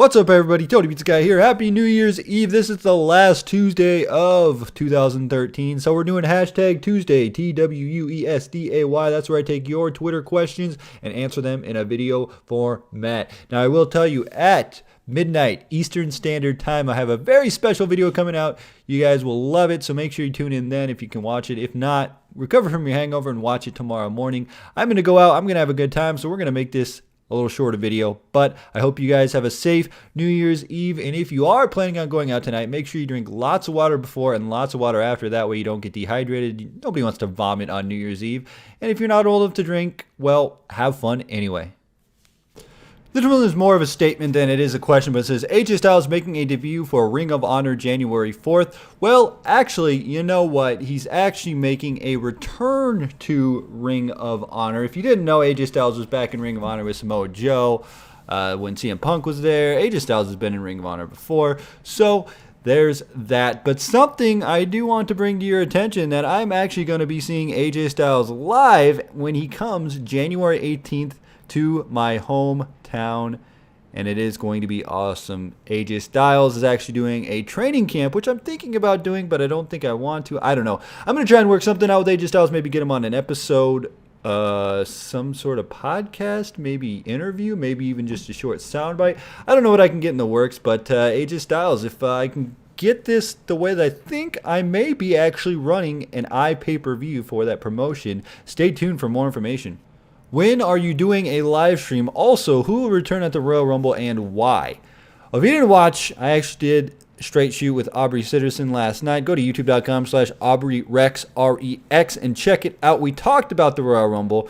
What's up, everybody? Tony Pizza Guy here. Happy New Year's Eve. This is the last Tuesday of 2013. So we're doing hashtag Tuesday, TWUESDAY. That's where I take your Twitter questions and answer them in a video format. Now, I will tell you, at midnight Eastern Standard Time, I have a very special video coming out. You guys will love it, so make sure you tune in then if you can watch it. If not, recover from your hangover and watch it tomorrow morning. I'm going to go out. I'm going to have a good time, so we're going to make this a little shorter video, but I hope you guys have a safe New Year's Eve. And if you are planning on going out tonight, make sure you drink lots of water before and lots of water after. That way you don't get dehydrated. Nobody wants to vomit on New Year's Eve. And if you're not old enough to drink, well, have fun anyway. This one is more of a statement than it is a question, but it says, AJ Styles making a debut for Ring of Honor January 4th. Well, actually, you know what? He's actually making a return to Ring of Honor. If you didn't know, AJ Styles was back in Ring of Honor with Samoa Joe when CM Punk was there. AJ Styles has been in Ring of Honor before, so there's that. But something I do want to bring to your attention, that I'm actually going to be seeing AJ Styles live when he comes January 18th to my hometown, and it is going to be awesome. AJ Styles is actually doing a training camp, which I'm thinking about doing, but I don't think I want to. I don't know. I'm going to try and work something out with AJ Styles, maybe get him on an episode, some sort of podcast, maybe interview, maybe even just a short soundbite. I don't know what I can get in the works, but AJ Styles, if I can get this the way that I think, I may be actually running an iPay-per-view for that promotion. Stay tuned for more information. When are you doing a live stream? Also, who will return at the Royal Rumble and why? Well, if you didn't watch, I actually did Straight Shoot with Aubrey Sitterson last night. Go to youtube.com/AubreyRex, R-E-X, and check it out. We talked about the Royal Rumble.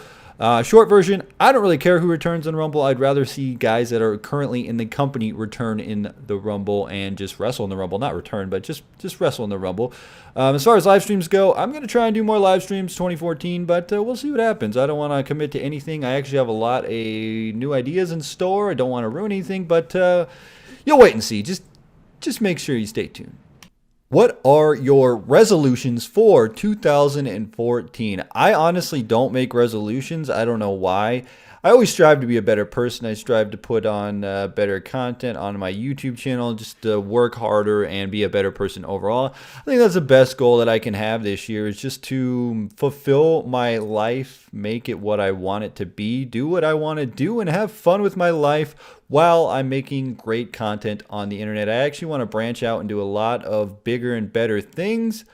Short version, I don't really care who returns in Rumble. I'd rather see guys that are currently in the company return in the Rumble and just wrestle in the Rumble. Not return, but just wrestle in the Rumble. As far as live streams go, I'm going to try and do more live streams 2014, but we'll see what happens. I don't want to commit to anything. I actually have a lot of new ideas in store. I don't want to ruin anything, but you'll wait and see. Just make sure you stay tuned. What are your resolutions for 2014? I honestly don't make resolutions. I don't know why. I always strive to be a better person. I strive to put on better content on my YouTube channel, just to work harder and be a better person overall. I think that's the best goal that I can have this year, is just to fulfill my life, make it what I want it to be, do what I want to do, and have fun with my life while I'm making great content on the internet. I actually want to branch out and do a lot of bigger and better things,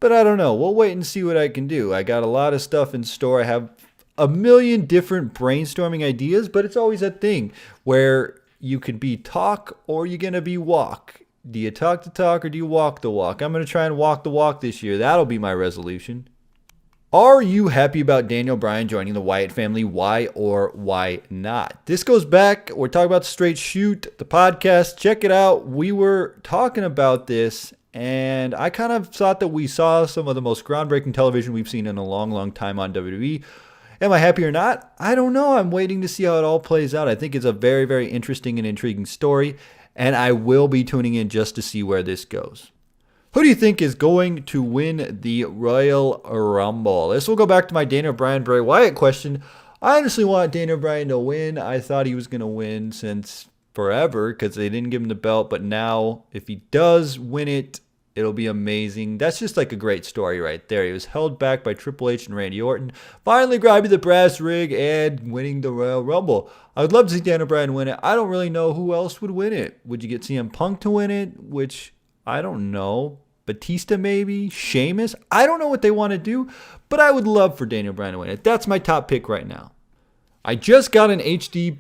but I don't know. We'll wait and see what I can do. I got a lot of stuff in store. I have a million different brainstorming ideas, but it's always that thing where you can be talk or you're going to be walk. Do you talk the talk or do you walk the walk? I'm going to try and walk the walk this year. That'll be my resolution. Are you happy about Daniel Bryan joining the Wyatt family? Why or why not? This goes back, we're talking about Straight Shoot, the podcast. Check it out. We were talking about this, and I kind of thought that we saw some of the most groundbreaking television we've seen in a long, long time on WWE. Am I happy or not? I don't know. I'm waiting to see how it all plays out. I think it's a very, very interesting and intriguing story, and I will be tuning in just to see where this goes. Who do you think is going to win the Royal Rumble? This will go back to my Daniel Bryan, Bray Wyatt question. I honestly want Daniel Bryan to win. I thought he was going to win since forever because they didn't give him the belt, but now if he does win it, it'll be amazing. That's just like a great story right there. He was held back by Triple H and Randy Orton, finally grabbing the brass rig and winning the Royal Rumble. I would love to see Daniel Bryan win it. I don't really know who else would win it. Would you get CM Punk to win it? Which, I don't know. Batista maybe? Sheamus? I don't know what they want to do, but I would love for Daniel Bryan to win it. That's my top pick right now. I just got an HD,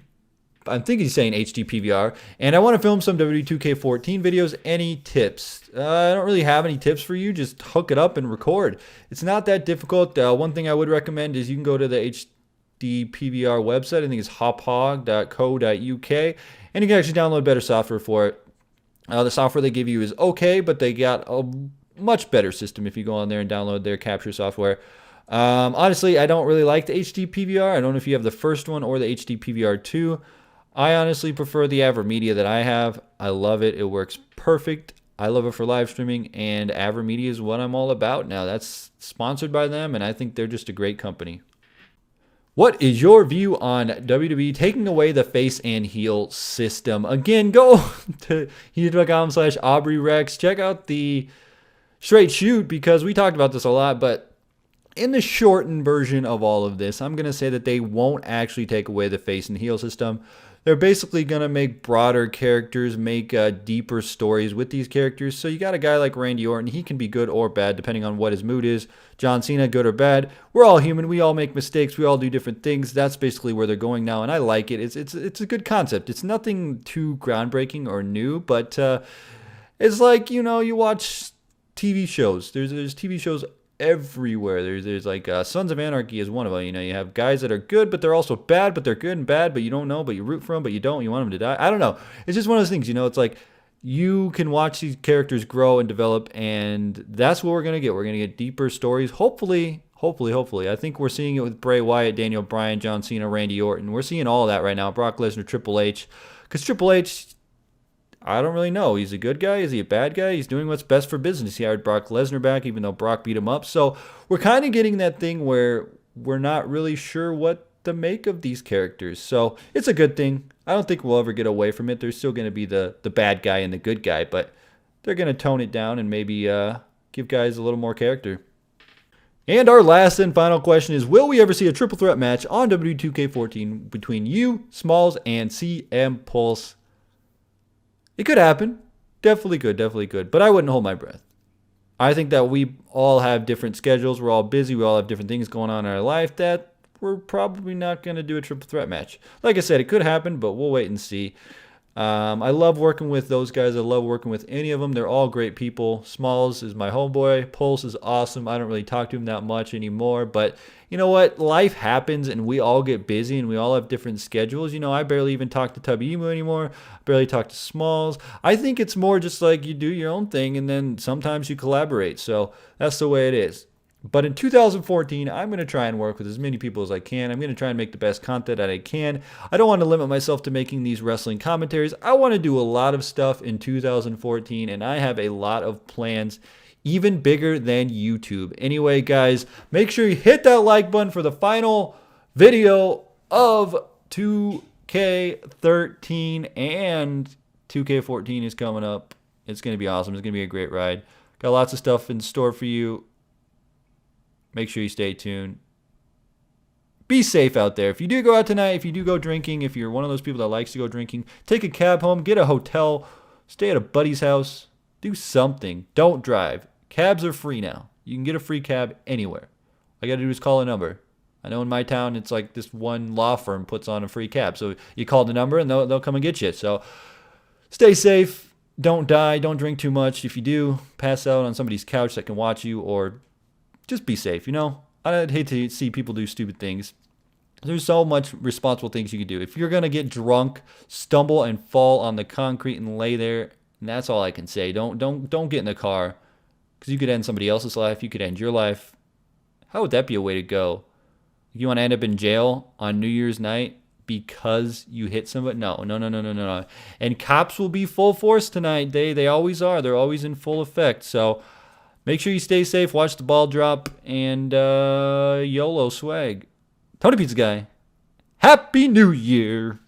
I think he's saying HD PVR, and I want to film some WWE 2K14 videos. Any tips? I don't really have any tips for you. Just hook it up and record. It's not that difficult. One thing I would recommend is you can go to the HD PVR website. I think it's hophog.co.uk, and you can actually download better software for it. The software they give you is okay, but they got a much better system if you go on there and download their capture software. Honestly, I don't really like the HD PVR. I don't know if you have the first one or the HD PVR 2. I honestly prefer the AverMedia that I have. I love it. It works perfect. I love it for live streaming, and AverMedia is what I'm all about now. That's sponsored by them, and I think they're just a great company. What is your view on WWE taking away the face and heel system? Again, go to youtube.com/Aubrey Rex. Check out the straight shoot because we talked about this a lot, but in the shortened version of all of this, I'm going to say that they won't actually take away the face and heel system. They're basically going to make broader characters, make deeper stories with these characters. So you got a guy like Randy Orton. He can be good or bad depending on what his mood is. John Cena, good or bad. We're all human. We all make mistakes. We all do different things. That's basically where they're going now, and I like it. It's a good concept. It's nothing too groundbreaking or new, but it's like, you watch TV shows. There's TV shows everywhere. There's like Sons of Anarchy is one of them. You have guys that are good, but they're also bad, but they're good and bad, but you don't know, but you root for them, but you don't. You want them to die. I don't know. It's just one of those things. It's like you can watch these characters grow and develop, and that's what we're gonna get. We're gonna get deeper stories. Hopefully. I think we're seeing it with Bray Wyatt, Daniel Bryan, John Cena, Randy Orton. We're seeing all of that right now. Brock Lesnar, Triple H, because Triple H, I don't really know. He's a good guy. Is he a bad guy? He's doing what's best for business. He hired Brock Lesnar back, even though Brock beat him up. So we're kind of getting that thing where we're not really sure what to make of these characters. So it's a good thing. I don't think we'll ever get away from it. There's still going to be the bad guy and the good guy, but they're going to tone it down and maybe give guys a little more character. And our last and final question is, will we ever see a triple threat match on W2K14 between you, Smalls, and CM Pulse? It could happen. Definitely could. But I wouldn't hold my breath. I think that we all have different schedules. We're all busy. We all have different things going on in our life that we're probably not going to do a triple threat match. Like I said, it could happen, but we'll wait and see. I love working with those guys. I love working with any of them. They're all great people. Smalls is my homeboy. Pulse is awesome. I don't really talk to him that much anymore, but you know what? Life happens and we all get busy and we all have different schedules. I barely even talk to Tubby Emu anymore. I barely talk to Smalls. I think it's more just like you do your own thing and then sometimes you collaborate. So that's the way it is. But in 2014, I'm going to try and work with as many people as I can. I'm going to try and make the best content that I can. I don't want to limit myself to making these wrestling commentaries. I want to do a lot of stuff in 2014, and I have a lot of plans, even bigger than YouTube. Anyway, guys, make sure you hit that like button for the final video of 2K13, and 2K14 is coming up. It's going to be awesome. It's going to be a great ride. Got lots of stuff in store for you. Make sure you stay tuned. Be safe out there. If you do go out tonight, if you do go drinking, if you're one of those people that likes to go drinking, take a cab home, get a hotel, stay at a buddy's house, do something. Don't drive. Cabs are free now. You can get a free cab anywhere. All you got to do is call a number. I know in my town, it's like this one law firm puts on a free cab. So you call the number and they'll come and get you. So stay safe. Don't die. Don't drink too much. If you do, pass out on somebody's couch that can watch you, or just be safe, I'd hate to see people do stupid things. There's so much responsible things you can do. If you're going to get drunk, stumble and fall on the concrete and lay there, and that's all I can say. Don't get in the car, because you could end somebody else's life. You could end your life. How would that be a way to go? You want to end up in jail on New Year's night because you hit somebody? No. And cops will be full force tonight. They always are. They're always in full effect. So make sure you stay safe, watch the ball drop, and YOLO swag. Tony Pizza Guy, Happy New Year.